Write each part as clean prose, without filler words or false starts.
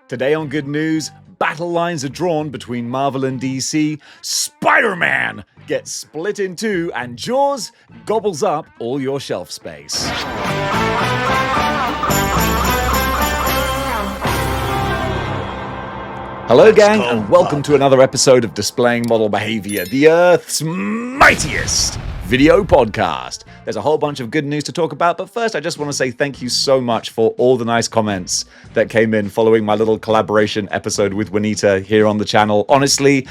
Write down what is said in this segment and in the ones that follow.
Today on Good News, battle lines are drawn between Marvel and DC, Spider-Man gets split in two, and Jaws gobbles up all your shelf space. Hello gang, and welcome to another episode of Displaying-Model-Behaviour, the Earth's mightiest video podcast. There's a whole bunch of good news to talk about, but first I just want to say thank you so much for all the nice comments that came in following my little collaboration episode with Juanita here on the channel. Honestly,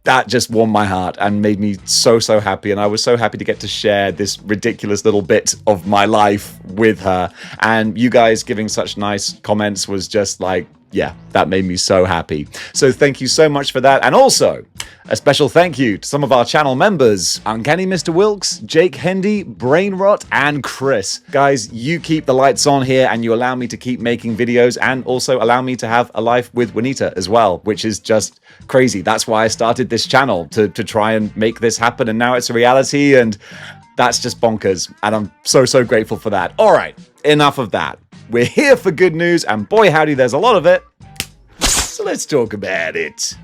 that just warmed my heart and made me so happy, and I was so happy to get to share this ridiculous little bit of my life with her, and you guys giving such nice comments was just like, yeah, that made me so happy. So thank you so much for that. And also, a special thank you to some of our channel members, Uncanny Mr. Wilkes, Jake Hendy, Brainrot, and Chris. Guys, you keep the lights on here and you allow me to keep making videos and also allow me to have a life with Juanita as well, which is just crazy. That's why I started this channel, to try and make this happen, and now it's a reality, and that's just bonkers. And I'm so grateful for that. All right, enough of that. We're here for good news, and boy howdy, there's a lot of it. So let's talk about it.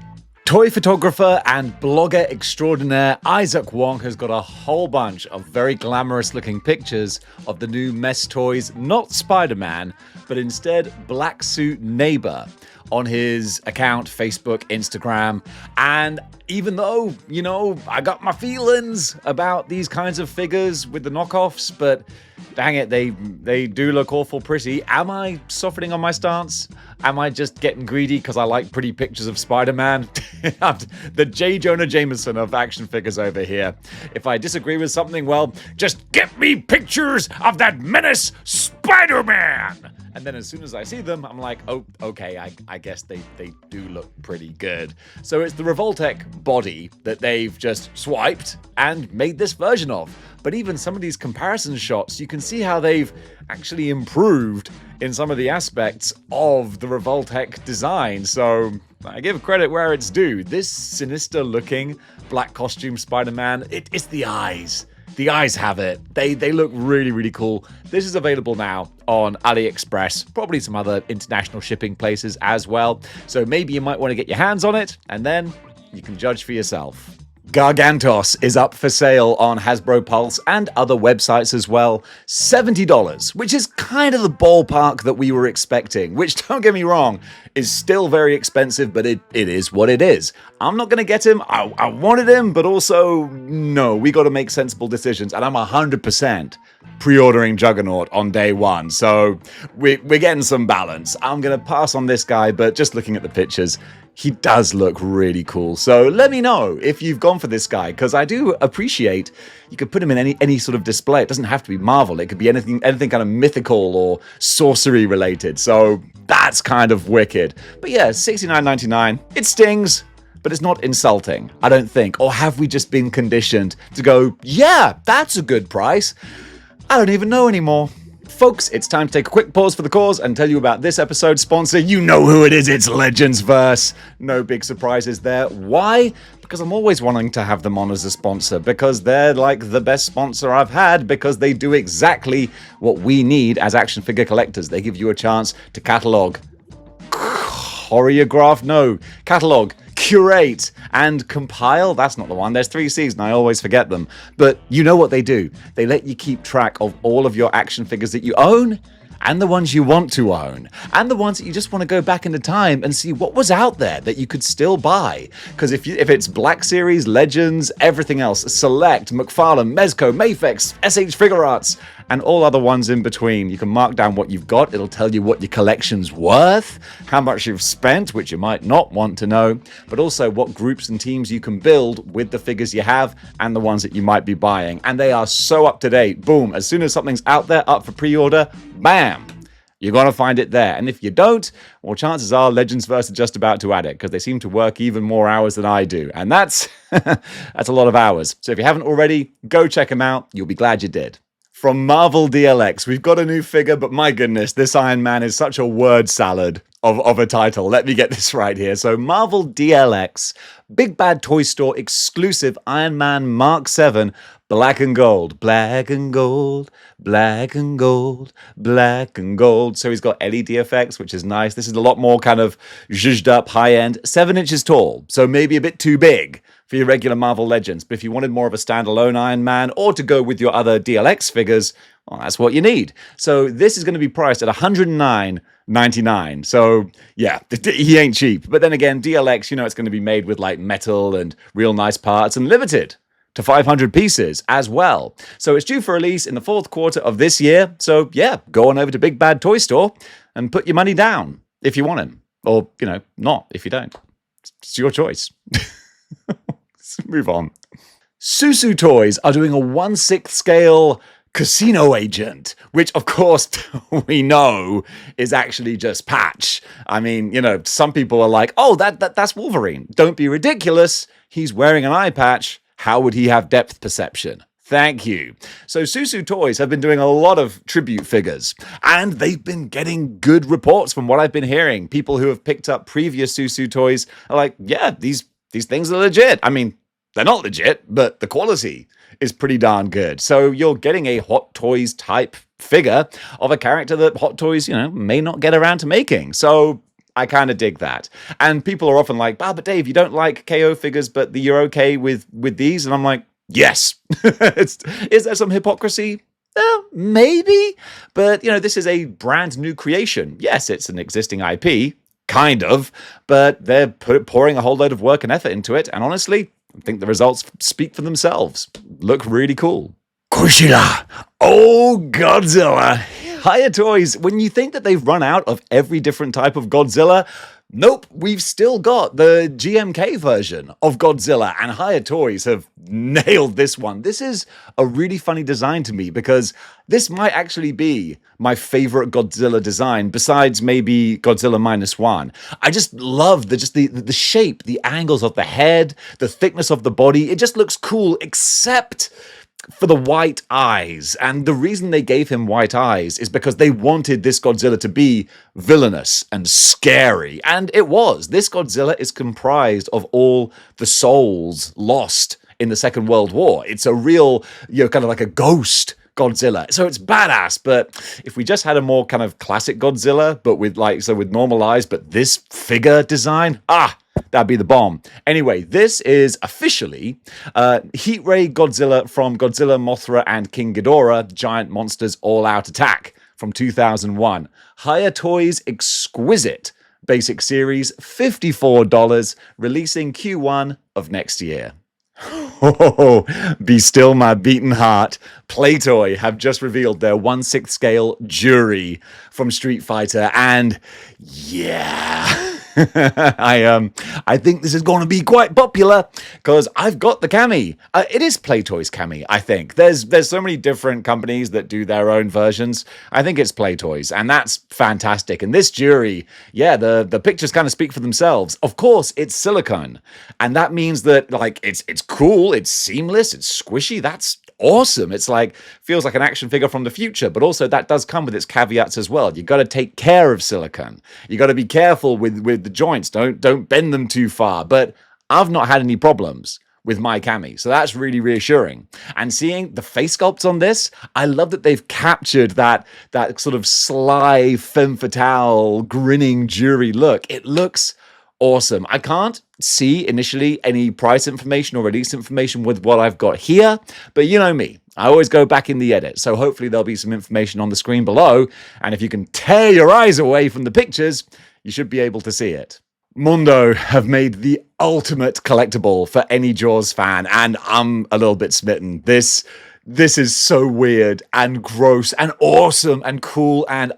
Toy photographer and blogger extraordinaire Isaac Wong has got a whole bunch of very glamorous looking pictures of the new Mess Toys, not Spider-Man, but instead Black Suit Neighbor, on his account, Facebook, Instagram. And even though, you know, I got my feelings about these kinds of figures with the knockoffs, but dang it, they do look awful pretty. Am I softening on my stance? Am I just getting greedy because I like pretty pictures of Spider-Man? The J. Jonah Jameson of action figures over here. If I disagree with something, well, just get me pictures of that menace Spider-Man! And then as soon as I see them, I'm like, oh, okay, I guess they do look pretty good. So it's the Revoltech body that they've just swiped and made this version of. But even some of these comparison shots, you can see how they've actually improved in some of the aspects of the Revoltech design. So I give credit where it's due. This sinister-looking black costume Spider-Man, it's the eyes. The eyes have it. They look really cool. This is available now on AliExpress, probably some other international shipping places as well. So maybe you might want to get your hands on it, and then you can judge for yourself. Gargantos is up for sale on Hasbro Pulse and other websites as well. $70, which is kind of the ballpark that we were expecting, which, don't get me wrong, is still very expensive, but it is what it is. I'm not going to get him. I wanted him, but also, no, we got to make sensible decisions, and I'm 100% pre-ordering Juggernaut on day one, so we're getting some balance. I'm going to pass on this guy, but just looking at the pictures, he does look really cool. So let me know if you've gone for this guy, because I do appreciate you could put him in any sort of display. It doesn't have to be Marvel. It could be anything kind of mythical or sorcery related. So that's kind of wicked. But yeah, $69.99. It stings, but it's not insulting, I don't think. Or have we just been conditioned to go, yeah, that's a good price? I don't even know anymore. Folks, it's time to take a quick pause for the cause and tell you about this episode's sponsor. You know who it is, it's Legendsverse. No big surprises there. Why? Because I'm always wanting to have them on as a sponsor, because they're like the best sponsor I've had, because they do exactly what we need as action figure collectors. They give you a chance to catalog, curate, and compile. That's not the one. There's 3 C's and I always forget them. But you know what they do. They let you keep track of all of your action figures that you own, and the ones you want to own, and the ones that you just want to go back into time and see what was out there that you could still buy. Because if it's Black Series, Legends, everything else, Select, McFarlane, Mezco, Mafex, SH Figure Arts, and all other ones in between, you can mark down what you've got. It'll tell you what your collection's worth, how much you've spent, which you might not want to know, but also what groups and teams you can build with the figures you have and the ones that you might be buying. And they are so up to date. Boom, as soon as something's out there up for pre-order, bam, you're going to find it there. And if you don't, well, chances are Legendsverse are just about to add it, because they seem to work even more hours than I do. And that's a lot of hours. So if you haven't already, go check them out. You'll be glad you did. From Man DLX, we've got a new figure, but my goodness, this Iron Man is such a word salad. of a title. Let me get this right here. So Marvel DLX, Big Bad Toy Store exclusive Iron Man Mark 7, black and gold, black and gold, black and gold, black and gold. So he's got LED effects, which is nice. This is a lot more kind of zhuzhed up, high end, 7 inches tall. So maybe a bit too big for your regular Marvel Legends. But if you wanted more of a standalone Iron Man or to go with your other DLX figures, well, that's what you need. So this is going to be priced at $109.99. So yeah, he ain't cheap. But then again, DLX, you know, it's going to be made with like metal and real nice parts and limited to 500 pieces as well. So it's due for release in the fourth quarter of this year. So yeah, go on over to Big Bad Toy Store and put your money down if you want him. Or, you know, not if you don't. It's your choice. Let's move on. Susu Toys are doing a 1/6 scale casino agent, which of course we know is actually just Patch. I mean, you know, some people are like, oh, that's Wolverine. Don't be ridiculous. He's wearing an eye patch. How would he have depth perception? Thank you. So Susu Toys have been doing a lot of tribute figures, and they've been getting good reports from what I've been hearing. People who have picked up previous Susu Toys are like, yeah, these things are legit. I mean, they're not legit, but the quality is pretty darn good. So you're getting a Hot Toys type figure of a character that Hot Toys, you know, may not get around to making. So I kind of dig that. And people are often like, but Dave, you don't like KO figures, but you're okay with these? And I'm like, yes. Is there some hypocrisy? Maybe. But, you know, this is a brand new creation. Yes, it's an existing IP, kind of, but they're pouring a whole load of work and effort into it. And honestly, I think the results speak for themselves. Look really cool. Godzilla. Oh, Godzilla. Hiya Toys, when you think that they've run out of every different type of Godzilla, nope, we've still got the GMK version of Godzilla, and Hiya Toys have nailed this one. This is a really funny design to me because this might actually be my favorite Godzilla design besides maybe Godzilla -1. I just love the shape, the angles of the head, the thickness of the body. It just looks cool, except for the white eyes. And the reason they gave him white eyes is because they wanted this Godzilla to be villainous and scary. And it was. This Godzilla is comprised of all the souls lost in the Second World War. It's a real, you know, kind of like a ghost Godzilla. So it's badass, but if we just had a more kind of classic Godzilla, but with with normal eyes, but this figure design, that'd be the bomb. Anyway, this is officially Heat Ray Godzilla from Godzilla, Mothra, and King Ghidorah, Giant Monsters All-Out Attack from 2001. Hiya Toys Exquisite Basic Series, $54, releasing Q1 of next year. Oh, be still my beating heart. Playtoy have just revealed their 1/6 scale Juri from Street Fighter, and yeah. I think this is going to be quite popular because I've got the Cami. It is Playtoy's Cami, I think. There's so many different companies that do their own versions. I think it's Playtoy's, and that's fantastic. And this Juri, yeah, the pictures kind of speak for themselves. Of course, it's silicone, and that means that like it's cool, it's seamless, it's squishy. That's awesome. It's like feels like an action figure from the future, but also that does come with its caveats as well. You got to take care of silicone. You got to be careful with the joints. Don't bend them too far. But I've not had any problems with my Cami, so that's really reassuring. And seeing the face sculpts on this, I love that they've captured that sort of sly femme fatale grinning Juri look. It looks awesome. I can't see initially any price information or release information with what I've got here, but you know me, I always go back in the edit, so hopefully there'll be some information on the screen below, and if you can tear your eyes away from the pictures, you should be able to see it. Mundo have made the ultimate collectible for any Jaws fan, and I'm a little bit smitten. This is so weird and gross and awesome and cool, and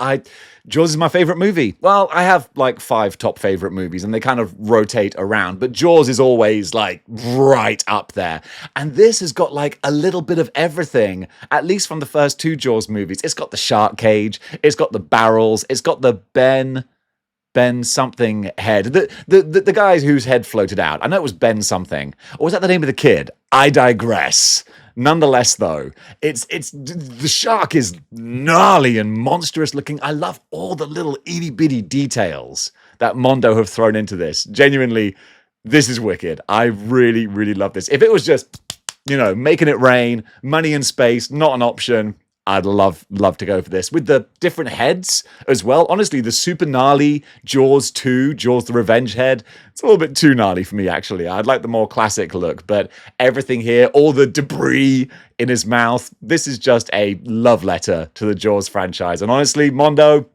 Jaws is my favorite movie. Well, I have like 5 top favorite movies and they kind of rotate around, but Jaws is always like right up there. And this has got like a little bit of everything, at least from the first 2 Jaws movies. It's got the shark cage, it's got the barrels, it's got the Ben something head. The guy whose head floated out. I know it was Ben something. Or was that the name of the kid? I digress. Nonetheless, though, it's the shark is gnarly and monstrous looking. I love all the little itty bitty details that Mondo have thrown into this. Genuinely, this is wicked. I really, really love this. If it was just, making it rain, money and space, not an option, I'd love to go for this. With the different heads as well. Honestly, the super gnarly Jaws 2, Jaws the Revenge head, it's a little bit too gnarly for me, actually. I'd like the more classic look, but everything here, all the debris in his mouth, this is just a love letter to the Jaws franchise. And honestly, Mondo,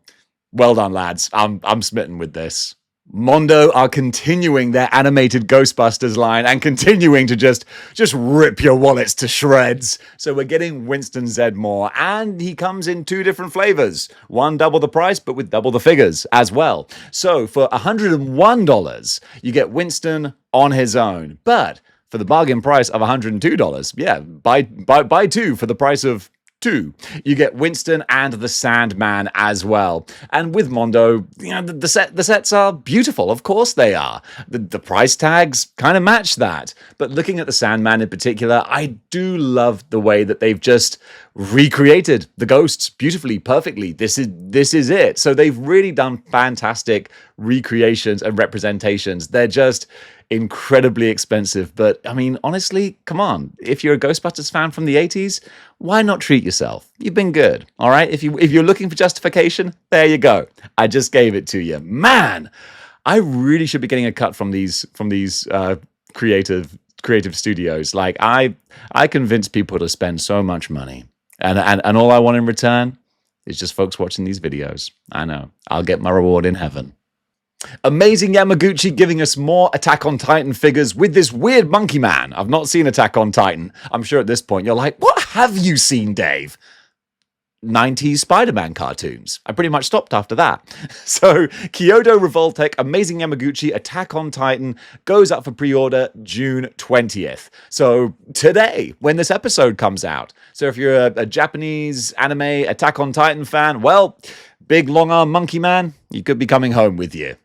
well done, lads. I'm smitten with this. Mondo are continuing their animated Ghostbusters line and continuing to just rip your wallets to shreds. So we're getting Winston Zeddemore, and he comes in 2 different flavors. One double the price, but with double the figures as well. So for $101, you get Winston on his own. But for the bargain price of $102, buy 2 for the price of 2. You get Winston and the Sandman as well. And with Mondo, the sets are beautiful. Of course they are. The price tags kind of match that. But looking at the Sandman in particular, I do love the way that they've just recreated the ghosts beautifully, perfectly. This is it. So they've really done fantastic recreations and representations. They're just incredibly expensive, but I mean, honestly, come on. If you're a Ghostbusters fan from the 80s, why not treat yourself? You've been good, all right? If you're looking for justification, there you go. I just gave it to you. Man, I really should be getting a cut from these creative studios. Like I convince people to spend so much money, and all I want in return is just folks watching these videos. I know. I'll get my reward in heaven. Amazing Yamaguchi giving us more Attack on Titan figures with this weird monkey man. I've not seen Attack on Titan. I'm sure at this point you're like, what have you seen, Dave? 90s Spider-Man cartoons. I pretty much stopped after that. So, Kyoto Revoltech, Amazing Yamaguchi, Attack on Titan goes up for pre-order June 20th. So, today, when this episode comes out. So, if you're a Japanese anime Attack on Titan fan, well, big long-arm monkey man, you could be coming home with you.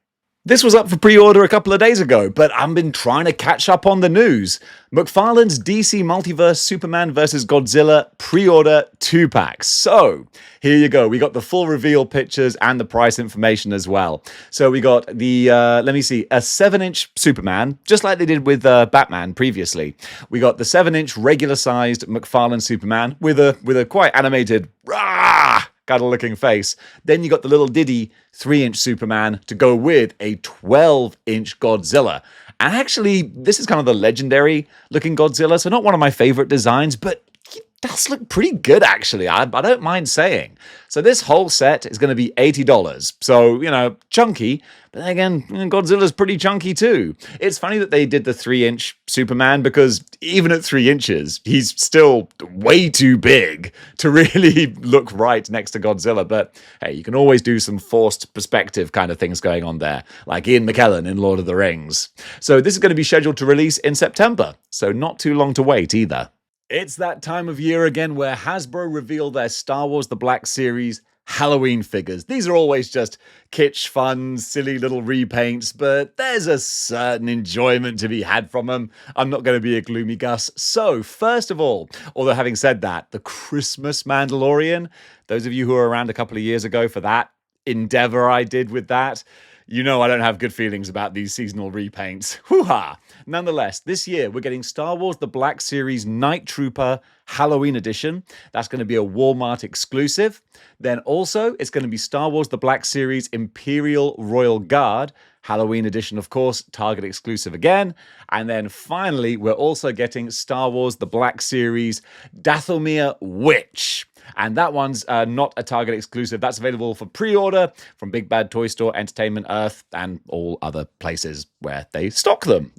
This was up for pre-order a couple of days ago, but I've been trying to catch up on the news. McFarlane's DC Multiverse Superman vs. Godzilla pre-order 2-packs. So, here you go. We got the full reveal pictures and the price information as well. So we got the, a 7-inch Superman, just like they did with Batman previously. We got the 7-inch regular-sized McFarlane Superman with a quite animated, kind of looking face. Then you got the little Diddy 3-inch Superman to go with a 12-inch Godzilla. And actually, this is kind of the legendary looking Godzilla, so not one of my favorite designs, but it does look pretty good, actually. I don't mind saying. So this whole set is going to be $80. So, chunky. But then again, Godzilla's pretty chunky too. It's funny that they did the 3-inch Superman because even at 3 inches, he's still way too big to really look right next to Godzilla. But hey, you can always do some forced perspective kind of things going on there, like Ian McKellen in Lord of the Rings. So this is going to be scheduled to release in September. So not too long to wait either. It's that time of year again where Hasbro reveal their Star Wars The Black Series Halloween figures. These are always just kitsch, fun, silly little repaints, but there's a certain enjoyment to be had from them. I'm not going to be a gloomy Gus. So, first of all, although having said that, the Christmas Mandalorian, those of you who were around a couple of years ago for that endeavor I did with that, I don't have good feelings about these seasonal repaints. Hoo-ha! Nonetheless, this year we're getting Star Wars The Black Series Night Trooper Halloween Edition. That's going to be a Walmart exclusive. Then also, it's going to be Star Wars The Black Series Imperial Royal Guard Halloween Edition, of course, Target exclusive again. And then finally, we're also getting Star Wars The Black Series Dathomir Witch. And that one's not a Target exclusive. That's available for pre-order from Big Bad Toy Store, Entertainment Earth, and all other places where they stock them.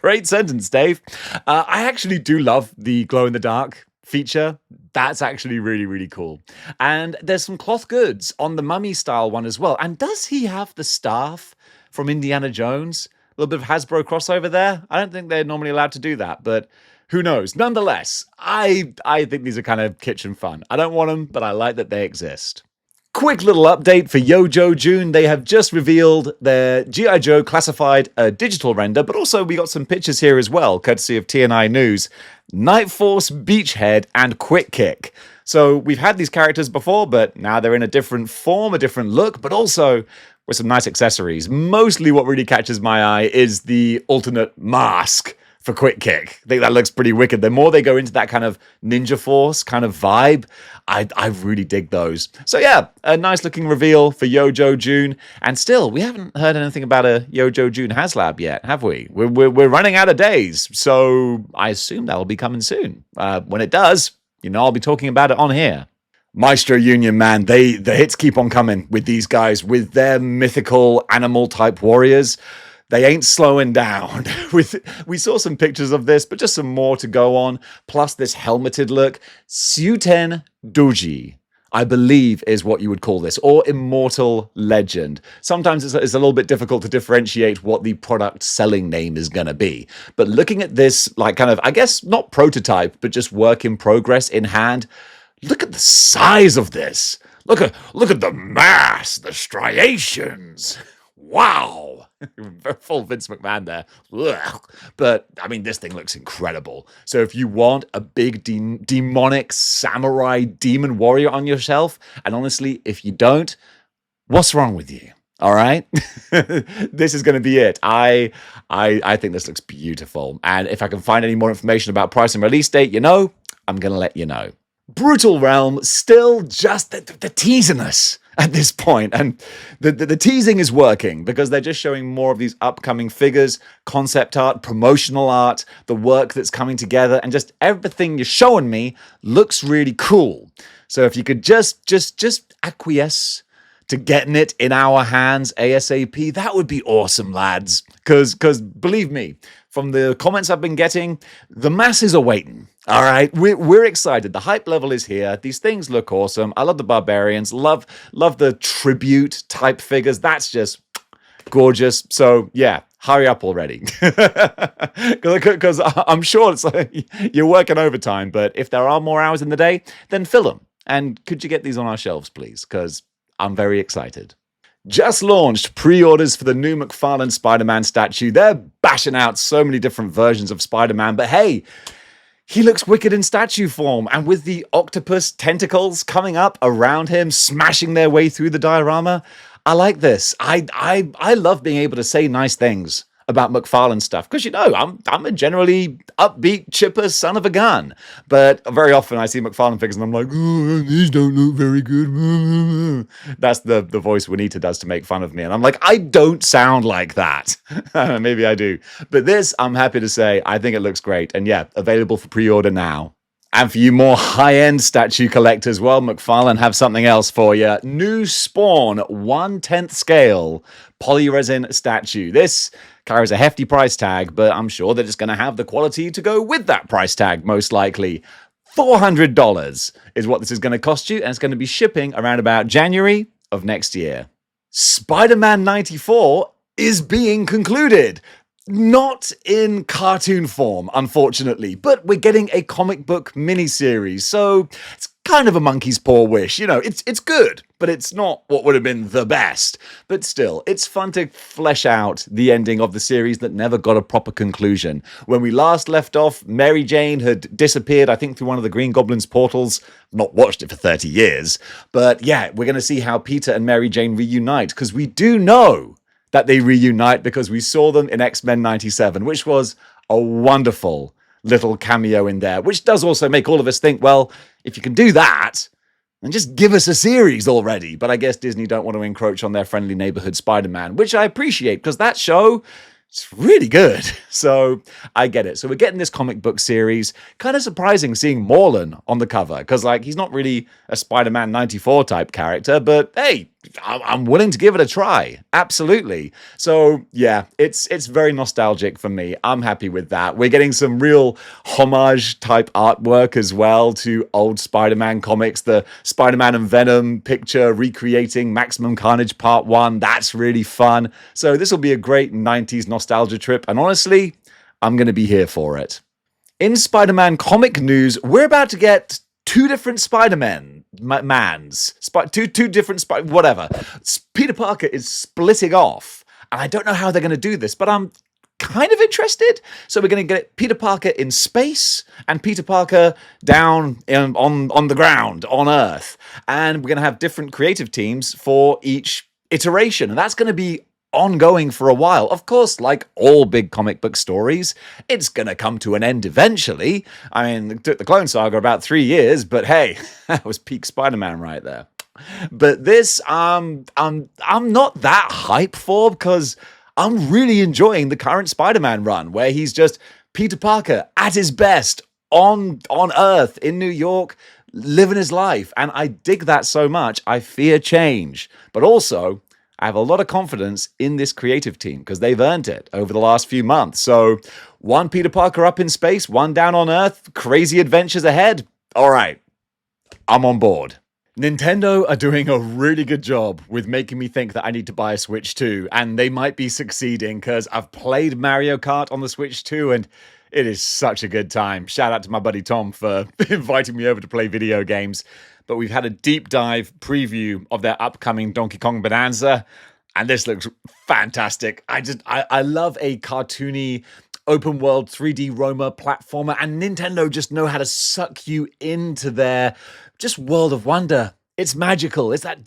Great sentence, Dave. I actually do love the glow-in-the-dark feature. That's actually really, really cool. And there's some cloth goods on the mummy style one as well. And does he have the staff from Indiana Jones? A little bit of Hasbro crossover there. I don't think they're normally allowed to do that, but who knows? Nonetheless, I think these are kind of kitchen fun. I don't want them, but I like that they exist. Quick little update for Yojo June. They have just revealed their G.I. Joe classified digital render, but also we got some pictures here as well, courtesy of TNI News. Night Force, Beachhead, and Quick Kick. So we've had these characters before, but now they're in a different form, a different look, but also, with some nice accessories. Mostly what really catches my eye is the alternate mask for Quick Kick. I think that looks pretty wicked. The more they go into that kind of Ninja Force kind of vibe, I really dig those. So yeah, a nice looking reveal for Yojo June. And still, we haven't heard anything about a Yojo June HasLab yet, have we? We're running out of days. So I assume that'll be coming soon. When it does, I'll be talking about it on here. Maestro Union, man, the hits keep on coming with these guys, with their mythical animal-type warriors. They ain't slowing down. We saw some pictures of this, but just some more to go on. Plus this helmeted look. Suten Doji, I believe, is what you would call this, or Immortal Legend. Sometimes it's a little bit difficult to differentiate what the product selling name is going to be. But looking at this, like kind of, I guess, not prototype, but just work in progress in hand, look at the size of this. Look at the mass, the striations. Wow. Full Vince McMahon there. Ugh. But, I mean, this thing looks incredible. So if you want a big demonic samurai demon warrior on your shelf, and honestly, if you don't, what's wrong with you? All right? This is going to be it. I think this looks beautiful. And if I can find any more information about price and release date, I'm going to let you know. Brutal Realm, still just the teasing us at this point. And the teasing is working because they're just showing more of these upcoming figures, concept art, promotional art, the work that's coming together, and just everything you're showing me looks really cool. So if you could just acquiesce to getting it in our hands ASAP, that would be awesome, lads. Because believe me, from the comments I've been getting, the masses are waiting. All right, we're excited. The hype level is here. These things look awesome. I love the barbarians. Love the tribute type figures. That's just gorgeous. So yeah, hurry up already, because I'm sure it's like you're working overtime. But if there are more hours in the day, then fill them. And could you get these on our shelves, please? Because I'm very excited. Just launched pre-orders for the new McFarlane Spider-Man statue. They're bashing out so many different versions of Spider-Man, but hey, he looks wicked in statue form, and with the octopus tentacles coming up around him, smashing their way through the diorama, I like this. I love being able to say nice things about McFarlane stuff, because I'm a generally upbeat, chipper son of a gun. But very often I see McFarlane figures and I'm like, oh, these don't look very good. That's the voice Juanita does to make fun of me. And I'm like, I don't sound like that. Maybe I do. But this, I'm happy to say, I think it looks great. And yeah, available for pre-order now. And for you more high-end statue collectors, well, McFarlane have something else for you. New Spawn 1/10 scale polyresin statue. This carries a hefty price tag, but I'm sure that it's going to have the quality to go with that price tag, most likely. $400 is what this is going to cost you, and it's going to be shipping around about January of next year. Spider-Man 94 is being concluded. Not in cartoon form, unfortunately, but we're getting a comic book miniseries, so it's kind of a monkey's paw wish. It's good, but it's not what would have been the best. But still, it's fun to flesh out the ending of the series that never got a proper conclusion. When we last left off, Mary Jane had disappeared, I think, through one of the Green Goblin's portals. Not watched it for 30 years. But yeah, we're going to see how Peter and Mary Jane reunite, because we do know that they reunite because we saw them in X-Men 97, which was a wonderful little cameo in there, which does also make all of us think, well, if you can do that, then just give us a series already. But I guess Disney don't want to encroach on their friendly neighborhood Spider-Man, which I appreciate, because that show, it's really good. So I get it. So we're getting this comic book series. Kind of surprising seeing Morlun on the cover, because he's not really a Spider-Man 94 type character, but hey, I'm willing to give it a try. Absolutely. So yeah, it's very nostalgic for me. I'm happy with that. We're getting some real homage type artwork as well to old Spider-Man comics. The Spider-Man and Venom picture recreating Maximum Carnage Part 1. That's really fun. So this will be a great 90s nostalgia trip. And honestly, I'm going to be here for it. In Spider-Man comic news, we're about to get two different Spider-Men. Two different whatever. Peter Parker is splitting off, and I don't know how they're going to do this, but I'm kind of interested. So we're going to get Peter Parker in space and Peter Parker down on the ground on Earth, and we're going to have different creative teams for each iteration, and that's going to be ongoing for a while. Of course, like all big comic book stories, it's going to come to an end eventually. I mean, it took the Clone Saga about 3 years, but hey, that was peak Spider-Man right there. But this, I'm not that hype for, because I'm really enjoying the current Spider-Man run, where he's just Peter Parker at his best on Earth in New York, living his life. And I dig that so much. I fear change. But also, I have a lot of confidence in this creative team, because they've earned it over the last few months. So, one Peter Parker up in space, one down on Earth, crazy adventures ahead. All right, I'm on board. Nintendo are doing a really good job with making me think that I need to buy a Switch 2, and they might be succeeding, because I've played Mario Kart on the Switch 2, and it is such a good time. Shout out to my buddy Tom for inviting me over to play video games. But we've had a deep dive preview of their upcoming Donkey Kong Bonanza, and this looks fantastic. I love a cartoony open world 3D Roma platformer, and Nintendo just know how to suck you into their just world of wonder. It's magical. It's that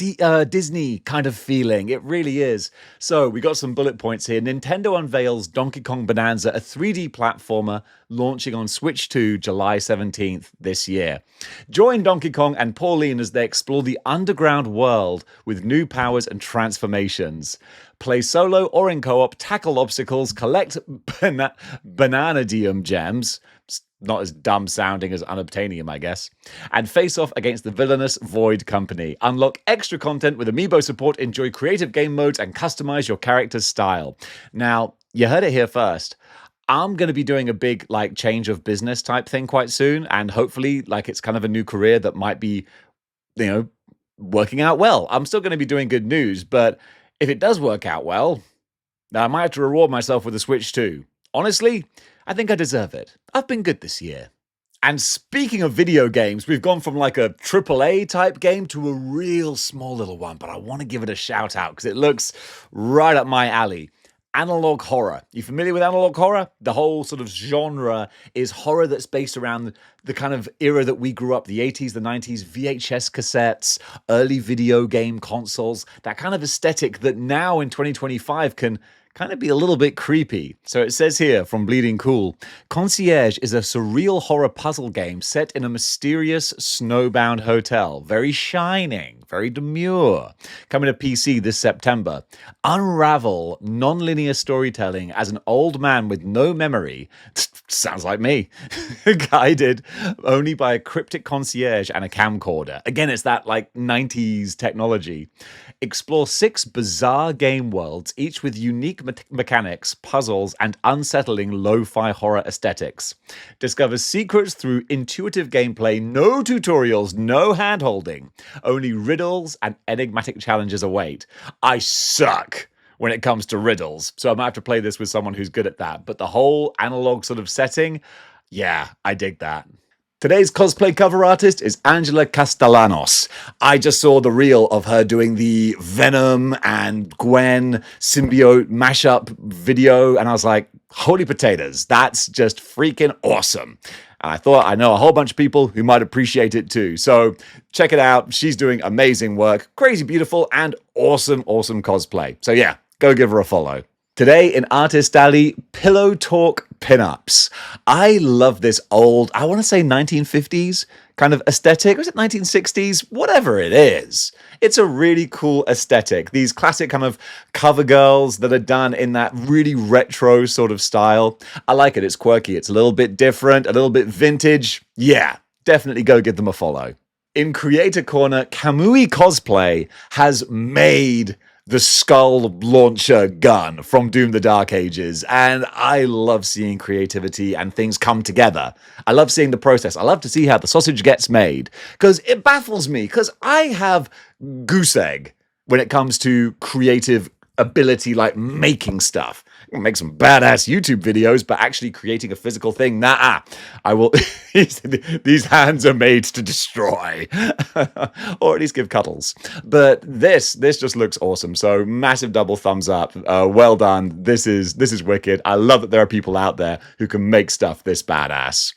Disney kind of feeling. It really is. So we got some bullet points here. Nintendo unveils Donkey Kong Bonanza, a 3D platformer launching on Switch 2 July 17th this year. Join Donkey Kong and Pauline as they explore the underground world with new powers and transformations. Play solo or in co-op, tackle obstacles, collect bananadium gems, not as dumb sounding as unobtainium, I guess, and face off against the villainous Void Company. Unlock extra content with amiibo support, enjoy creative game modes, and customize your character's style. Now, you heard it here first. I'm going to be doing a big change of business type thing quite soon, and hopefully it's kind of a new career that might be, working out well. I'm still going to be doing good news, but if it does work out well, I might have to reward myself with a Switch 2. Honestly, I think I deserve it. I've been good this year. And speaking of video games, we've gone from a AAA type game to a real small little one, but I want to give it a shout out because it looks right up my alley. Analog horror. You familiar with analog horror? The whole sort of genre is horror that's based around the kind of era that we grew up, the 80s, the 90s, VHS cassettes, early video game consoles, that kind of aesthetic that now in 2025 can kind of be a little bit creepy. So it says here from Bleeding Cool, Concierge is a surreal horror puzzle game set in a mysterious snowbound hotel. Very shining, very demure. Coming to PC this September. Unravel non-linear storytelling as an old man with no memory, sounds like me, guided only by a cryptic concierge and a camcorder. Again, it's that 90s technology. Explore 6 bizarre game worlds, each with unique mechanics, puzzles, and unsettling lo-fi horror aesthetics. Discover secrets through intuitive gameplay, no tutorials, no hand-holding. Only riddles and enigmatic challenges await. I suck when it comes to riddles, so I might have to play this with someone who's good at that. But the whole analog sort of setting, yeah, I dig that. Today's cosplay cover artist is Angela Castellanos. I just saw the reel of her doing the Venom and Gwen symbiote mashup video, and I was like, holy potatoes, that's just freaking awesome. And I thought I know a whole bunch of people who might appreciate it too. So check it out. She's doing amazing work, crazy beautiful, and awesome cosplay. So yeah, go give her a follow. Today in Artist Alley, Pillow Talk Pinups. I love this old, I want to say 1950s kind of aesthetic. Or is it 1960s? Whatever it is. It's a really cool aesthetic. These classic kind of cover girls that are done in that really retro sort of style. I like it. It's quirky. It's a little bit different, a little bit vintage. Yeah, definitely go give them a follow. In Creator Corner, Kamui Cosplay has made the skull launcher gun from Doom the Dark Ages, and I love seeing creativity and things come together. I love seeing the process. I love to see how the sausage gets made, because it baffles me, because I have goose egg when it comes to creative ability, making stuff. I can make some badass YouTube videos, but actually creating a physical thing, nah. I will. These hands are made to destroy, or at least give cuddles. But this just looks awesome. So massive double thumbs up. Well done. This is wicked. I love that there are people out there who can make stuff this badass.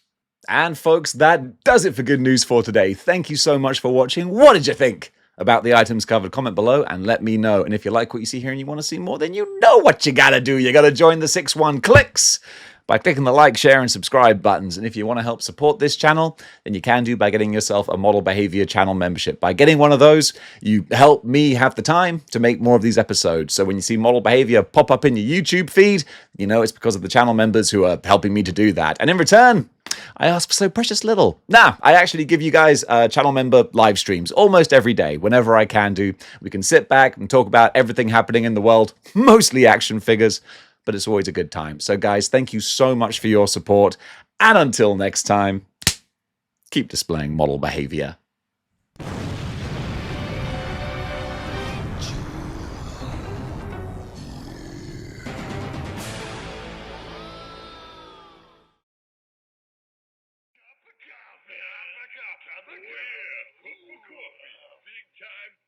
And folks, that does it for Good News for today. Thank you so much for watching. What did you think about the items covered, comment below and let me know. And if you like what you see here and you want to see more, then you know what you gotta do. You gotta join the 6-1 Clicks by clicking the like, share, and subscribe buttons. And if you want to help support this channel, then you can do by getting yourself a Model Behavior channel membership. By getting one of those, you help me have the time to make more of these episodes. So when you see Model Behavior pop up in your YouTube feed, you know it's because of the channel members who are helping me to do that. And in return, I ask for so precious little. Now, I actually give you guys channel member live streams almost every day, whenever I can do. We can sit back and talk about everything happening in the world, mostly action figures, but it's always a good time. So guys, thank you so much for your support. And until next time, keep displaying model behavior. Big time.